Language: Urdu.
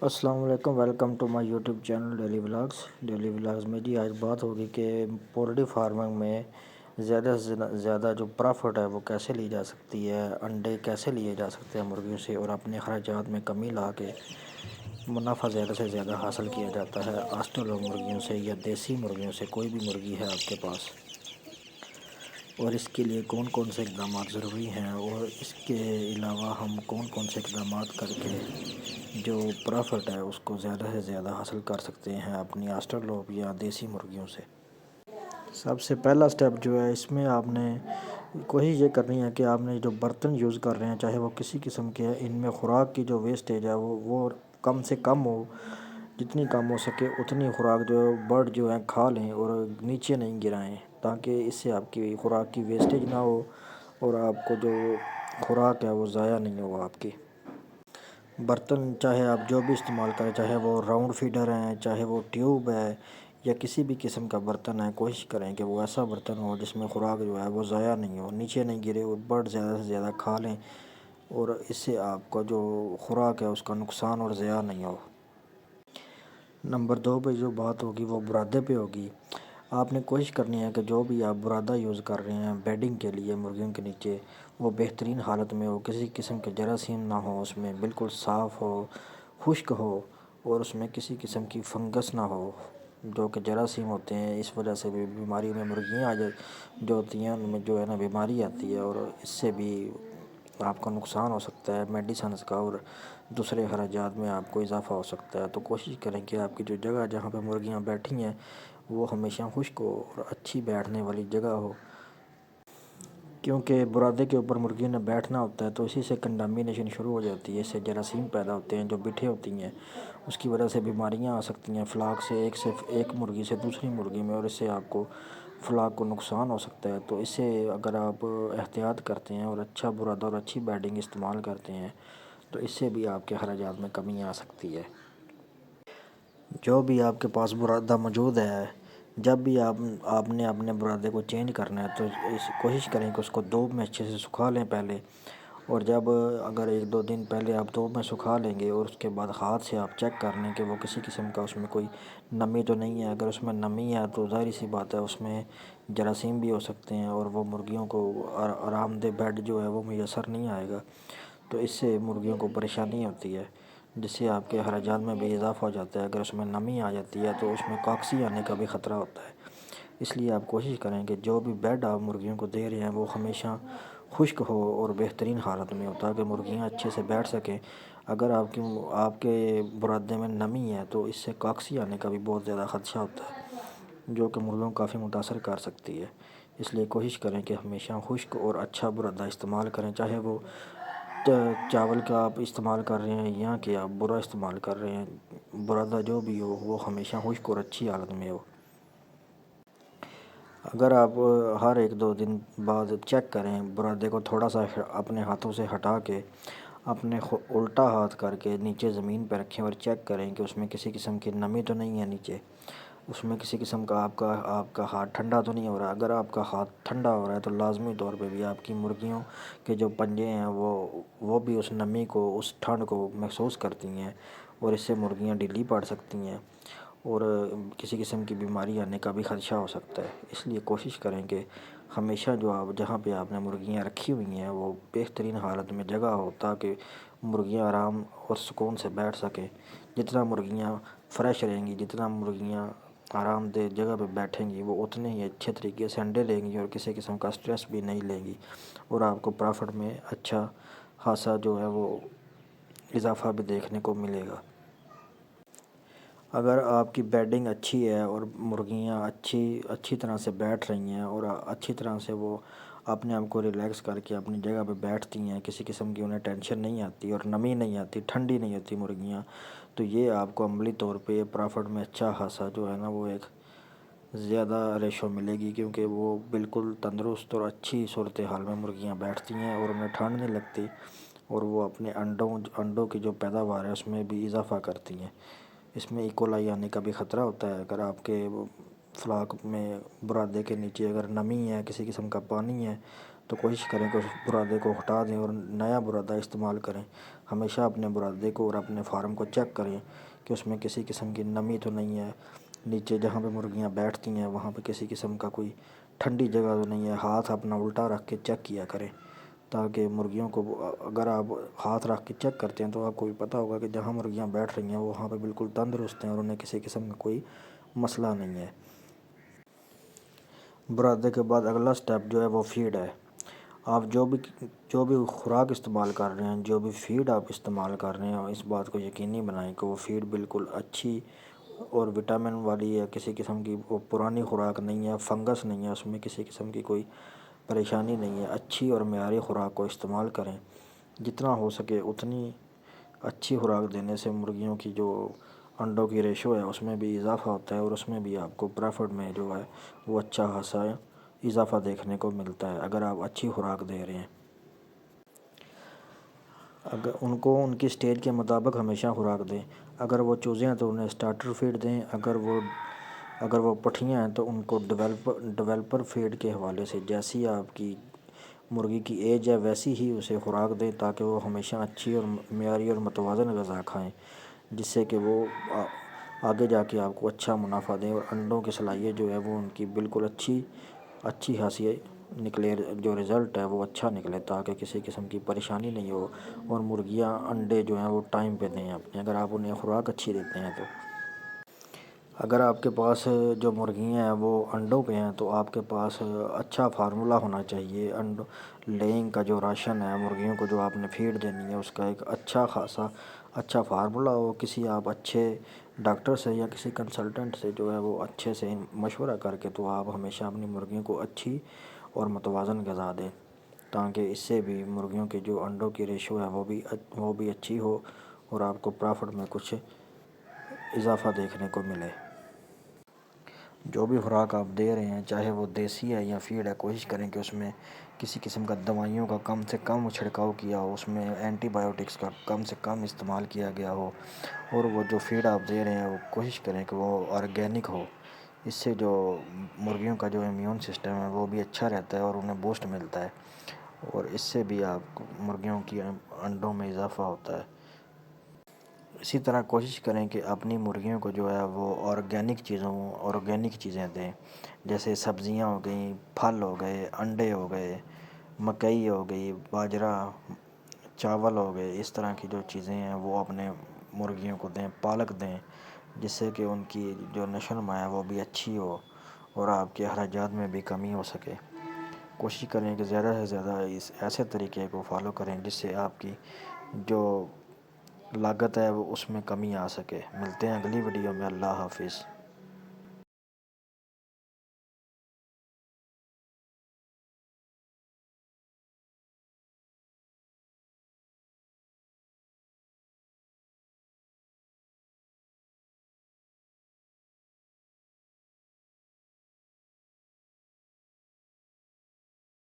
السلام علیکم، welcome to my YouTube channel daily vlogs میں آج بات ہوگی کہ پولٹری فارمنگ میں زیادہ سے زیادہ جو پرافٹ ہے وہ کیسے لی جا سکتی ہے، انڈے کیسے لیے جا سکتے ہیں مرغیوں سے، اور اپنے اخراجات میں کمی لا کے منافع زیادہ سے زیادہ حاصل کیا جاتا ہے آسٹریل مرغیوں سے یا دیسی مرغیوں سے، کوئی بھی مرغی ہے آپ کے پاس، اور اس کے لیے کون کون سے اقدامات ضروری ہیں، اور اس کے علاوہ ہم کون کون سے اقدامات کر کے جو پرافٹ ہے اس کو زیادہ سے زیادہ حاصل کر سکتے ہیں اپنی آسٹرلوپ یا دیسی مرغیوں سے۔ سب سے پہلا سٹیپ جو ہے اس میں آپ نے کوشش یہ کرنی ہے کہ آپ نے جو برتن یوز کر رہے ہیں چاہے وہ کسی قسم کے ہیں، ان میں خوراک کی جو ویسٹیج ہے وہ کم سے کم ہو، جتنی کم ہو سکے اتنی خوراک جو برڈ جو ہیں کھا لیں اور نیچے نہیں گرائیں، تاکہ اس سے آپ کی خوراک کی ویسٹیج نہ ہو اور آپ کو جو خوراک ہے وہ ضائع نہیں ہو آپ کی۔ برتن چاہے آپ جو بھی استعمال کریں، چاہے وہ راؤنڈ فیڈر ہیں، چاہے وہ ٹیوب ہے یا کسی بھی قسم کا برتن ہے، کوشش کریں کہ وہ ایسا برتن ہو جس میں خوراک جو ہے وہ ضائع نہیں ہو، نیچے نہیں گرے اور برڈ زیادہ سے زیادہ کھا لیں، اور اس سے آپ کا جو خوراک ہے اس کا نقصان اور ضیاع نہیں ہو۔ نمبر 2 پہ جو بات ہوگی وہ برادے پہ ہوگی۔ آپ نے کوشش کرنی ہے کہ جو بھی آپ برادہ یوز کر رہے ہیں بیڈنگ کے لیے مرغیوں کے نیچے، وہ بہترین حالت میں ہو، کسی قسم کے جراثیم نہ ہو، اس میں بالکل صاف ہو، خشک ہو، اور اس میں کسی قسم کی فنگس نہ ہو، جو کہ جراثیم ہوتے ہیں اس وجہ سے بھی بیماری میں مرغیاں جو ہوتی ہیں ان میں جو ہے نا بیماری آتی ہے، اور اس سے بھی آپ کا نقصان ہو سکتا ہے میڈیسنز کا، اور دوسرے اخراجات میں آپ کو اضافہ ہو سکتا ہے۔ تو کوشش کریں کہ آپ کی جو جگہ جہاں پہ مرغیاں بیٹھی ہیں وہ ہمیشہ خشک ہو اور اچھی بیٹھنے والی جگہ ہو، کیونکہ برادے کے اوپر مرغی نے بیٹھنا ہوتا ہے تو اسی سے کنڈامینیشن شروع ہو جاتی ہے، اس سے جراثیم پیدا ہوتے ہیں جو بٹھے ہوتی ہیں، اس کی وجہ سے بیماریاں آ سکتی ہیں فلاک سے ایک مرغی سے دوسری مرغی میں، اور اس سے آپ کو فلاک کو نقصان ہو سکتا ہے۔ تو اس سے اگر آپ احتیاط کرتے ہیں اور اچھا برادہ اور اچھی بیڈنگ استعمال کرتے ہیں تو اس سے بھی آپ کے اخراجات میں کمی آ سکتی ہے۔ جو بھی آپ کے پاس برادہ موجود ہے، جب بھی آپ نے اپنے برادے کو چینج کرنا ہے تو کوشش کریں کہ اس کو دھوپ میں اچھے سے سکھا لیں پہلے، اور جب اگر 1-2 دن پہلے آپ دھوپ میں سکھا لیں گے اور اس کے بعد ہاتھ سے آپ چیک کر لیں کہ وہ کسی قسم کا اس میں کوئی نمی تو نہیں ہے، اگر اس میں نمی ہے تو ظاہر سی بات ہے اس میں جراثیم بھی ہو سکتے ہیں، اور وہ مرغیوں کو آرام دہ بیڈ جو ہے وہ میسر نہیں آئے گا، تو اس سے مرغیوں کو پریشانی ہوتی ہے، جس سے آپ کے اخراجات میں بھی اضافہ ہو جاتا ہے۔ اگر اس میں نمی آ جاتی ہے تو اس میں کاکسی آنے کا بھی خطرہ ہوتا ہے، اس لیے آپ کوشش کریں کہ جو بھی بیڈ آپ مرغیوں کو دے رہے ہیں وہ ہمیشہ خشک ہو اور بہترین حالت میں ہو، تاکہ مرغیاں اچھے سے بیٹھ سکیں۔ اگر آپ کے برادے میں نمی ہے تو اس سے کاکسی آنے کا بھی بہت زیادہ خدشہ ہوتا ہے، جو کہ مرغیوں کو کافی متاثر کر سکتی ہے، اس لیے کوشش کریں کہ ہمیشہ خشک اور اچھا برادہ استعمال کریں، چاہے وہ چاول کا آپ استعمال کر رہے ہیں یا کہ آپ برا استعمال کر رہے ہیں، برادہ جو بھی ہو وہ ہمیشہ خشک اور اچھی حالت میں ہو۔ اگر آپ ہر 1-2 دن بعد چیک کریں برادے کو، تھوڑا سا اپنے ہاتھوں سے ہٹا کے اپنے الٹا ہاتھ کر کے نیچے زمین پہ رکھیں اور چیک کریں کہ اس میں کسی قسم کی نمی تو نہیں ہے، نیچے اس میں کسی قسم کا آپ کا ہاتھ ٹھنڈا تو نہیں ہو رہا۔ اگر آپ کا ہاتھ ٹھنڈا ہو رہا ہے تو لازمی طور پہ بھی آپ کی مرغیوں کے جو پنجے ہیں وہ بھی اس نمی کو، اس ٹھنڈ کو محسوس کرتی ہیں، اور اس سے مرغیاں ڈھیلی پڑ سکتی ہیں اور کسی قسم کی بیماری آنے کا بھی خدشہ ہو سکتا ہے۔ اس لیے کوشش کریں کہ ہمیشہ جہاں پہ آپ نے مرغیاں رکھی ہوئی ہیں وہ بہترین حالت میں جگہ ہو، تاکہ مرغیاں آرام اور سکون سے بیٹھ سکیں۔ جتنا مرغیاں فریش رہیں گی، جتنا مرغیاں آرام دہ جگہ پہ بیٹھیں گی، وہ اتنے ہی اچھے طریقے سے انڈے لیں گی اور کسی قسم کا سٹریس بھی نہیں لیں گی، اور آپ کو پرافٹ میں اچھا خاصا جو ہے وہ اضافہ بھی دیکھنے کو ملے گا۔ اگر آپ کی بیڈنگ اچھی ہے اور مرغیاں اچھی طرح سے بیٹھ رہی ہیں اور اچھی طرح سے وہ اپنے آپ کو ریلیکس کر کے اپنی جگہ پہ بیٹھتی ہیں، کسی قسم کی انہیں ٹینشن نہیں آتی اور نمی نہیں آتی، ٹھنڈی نہیں ہوتی مرغیاں، تو یہ آپ کو عملی طور پہ پرافٹ میں اچھا خاصا جو ہے نا وہ ایک زیادہ ریشو ملے گی، کیونکہ وہ بالکل تندرست اور اچھی صورتحال میں مرغیاں بیٹھتی ہیں اور انہیں ٹھنڈ نہیں لگتی، اور وہ اپنے انڈوں کی جو پیداوار ہے اس میں بھی اضافہ کرتی ہیں۔ اس میں ایکولائی آنے کا بھی خطرہ ہوتا ہے اگر آپ کے فلاک میں برادے کے نیچے اگر نمی ہے، کسی قسم کا پانی ہے، تو کوشش کریں کہ اس برادے کو ہٹا دیں اور نیا برادہ استعمال کریں، ہمیشہ اپنے برادے کو اور اپنے فارم کو چیک کریں کہ اس میں کسی قسم کی نمی تو نہیں ہے، نیچے جہاں پہ مرغیاں بیٹھتی ہیں وہاں پہ کسی قسم کا کوئی ٹھنڈی جگہ تو نہیں ہے۔ ہاتھ اپنا الٹا رکھ کے چیک کیا کریں، تاکہ مرغیوں کو اگر آپ ہاتھ رکھ کے چیک کرتے ہیں تو آپ کو بھی پتہ ہوگا کہ جہاں مرغیاں بیٹھ رہی ہیں وہاں پہ بالکل تندرست ہیں اور انہیں کسی قسم کا کوئی مسئلہ نہیں ہے۔ برادے کے بعد اگلا سٹیپ جو ہے وہ فیڈ ہے۔ آپ جو بھی خوراک استعمال کر رہے ہیں، جو بھی فیڈ آپ استعمال کر رہے ہیں، اس بات کو یقینی بنائیں کہ وہ فیڈ بالکل اچھی اور وٹامن والی ہے، کسی قسم کی وہ پرانی خوراک نہیں ہے، فنگس نہیں ہے، اس میں کسی قسم کی کوئی پریشانی نہیں ہے۔ اچھی اور معیاری خوراک کو استعمال کریں، جتنا ہو سکے اتنی اچھی خوراک دینے سے مرغیوں کی جو انڈوں کی ریشو ہے اس میں بھی اضافہ ہوتا ہے، اور اس میں بھی آپ کو پرافٹ میں جو ہے وہ اچھا خاصا اضافہ دیکھنے کو ملتا ہے اگر آپ اچھی خوراک دے رہے ہیں۔ اگر ان کو ان کی سٹیج کے مطابق ہمیشہ خوراک دیں۔ اگر وہ چوزے ہیں تو انہیں سٹارٹر فیڈ دیں، اگر وہ پٹھیاں ہیں تو ان کو ڈیولپر فیڈ کے حوالے سے جیسی آپ کی مرغی کی ایج ہے ویسی ہی اسے خوراک دیں، تاکہ وہ ہمیشہ اچھی اور معیاری اور متوازن غذا کھائیں، جس سے کہ وہ آگے جا کے آپ کو اچھا منافع دیں اور انڈوں کی صلاحیت جو ہے وہ ان کی بالکل اچھی خاصی نکلے، جو رزلٹ ہے وہ اچھا نکلے، تاکہ کسی قسم کی پریشانی نہیں ہو اور مرغیاں انڈے جو ہیں وہ ٹائم پہ دیں اپنے، اگر آپ انہیں خوراک اچھی دیتے ہیں تو۔ اگر آپ کے پاس جو مرغیاں ہیں وہ انڈوں پہ ہیں تو آپ کے پاس اچھا فارمولہ ہونا چاہیے، لیئنگ کا جو راشن ہے مرغیوں کو جو آپ نے فیڈ دینی ہے اس کا ایک اچھا فارمولہ ہو، کسی آپ اچھے ڈاکٹر سے یا کسی کنسلٹنٹ سے جو ہے وہ اچھے سے مشورہ کر کے تو آپ ہمیشہ اپنی مرغیوں کو اچھی اور متوازن غذا دیں، تاکہ اس سے بھی مرغیوں کے جو انڈوں کی ریشو ہے وہ بھی اچھی ہو اور آپ کو پرافٹ میں کچھ اضافہ دیکھنے کو ملے۔ جو بھی خوراک آپ دے رہے ہیں چاہے وہ دیسی ہے یا فیڈ ہے، کوشش کریں کہ اس میں کسی قسم کا دوائیوں کا کم سے کم چھڑکاؤ کیا ہو، اس میں اینٹی بایوٹکس کا کم سے کم استعمال کیا گیا ہو، اور وہ جو فیڈ آپ دے رہے ہیں وہ کوشش کریں کہ وہ آرگینک ہو۔ اس سے جو مرغیوں کا جو امیون سسٹم ہے وہ بھی اچھا رہتا ہے اور انہیں بوسٹ ملتا ہے، اور اس سے بھی آپ مرغیوں کی انڈوں میں اضافہ ہوتا ہے۔ اسی طرح کوشش کریں کہ اپنی مرغیوں کو جو ہے وہ آرگینک چیزیں دیں، جیسے سبزیاں ہو گئیں، پھل ہو گئے، انڈے ہو گئے، مکئی ہو گئی، باجرہ، چاول ہو گئے، اس طرح کی جو چیزیں ہیں وہ اپنے مرغیوں کو دیں، پالک دیں، جس سے کہ ان کی جو نشو و نما ہے وہ بھی اچھی ہو اور آپ کے اخراجات میں بھی کمی ہو سکے۔ کوشش کریں کہ زیادہ سے زیادہ اس ایسے طریقے کو فالو کریں جس سے آپ کی جو لاگت ہے وہ اس میں کمی آ سکے۔ ملتے ہیں اگلی ویڈیو میں، اللہ حافظ۔